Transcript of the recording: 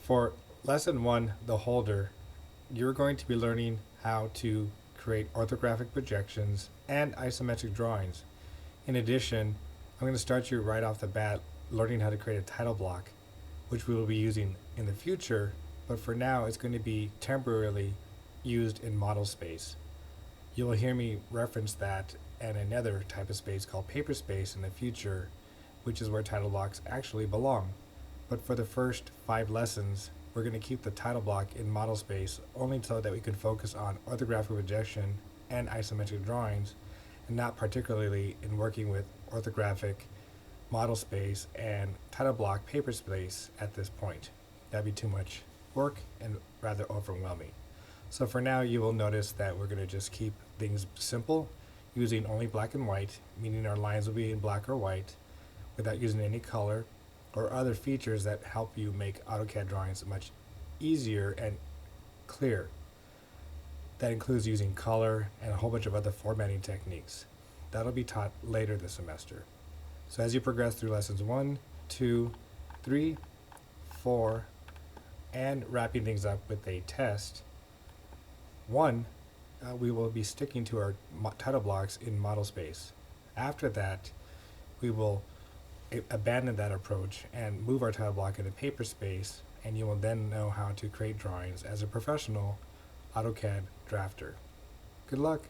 For lesson one, the holder, you're going to be learning how to create orthographic projections and isometric drawings. In addition, I'm going to start you right off the bat learning how to create a title block, which we will be using in the future, but for now it's going to be temporarily used in model space. You will hear me reference that and another type of space called paper space in the future, which is where title blocks actually belong. But for the first 5 lessons, we're going to keep the title block in model space only so that we can focus on orthographic projection and isometric drawings, and not particularly in working with orthographic model space and title block paper space at this point. That'd be too much work and rather overwhelming. So for now, you will notice that we're going to just keep things simple, using only black and white, meaning our lines will be in black or white, without using any color or other features that help you make AutoCAD drawings much easier and clear. That includes using color and a whole bunch of other formatting techniques. That'll be taught later this semester. So as you progress through lessons 1, 2, 3, 4, and wrapping things up with a test, 1, we will be sticking to our title blocks in model space. After that, we will abandon that approach and move our title block into paper space, and you will then know how to create drawings as a professional AutoCAD drafter. Good luck!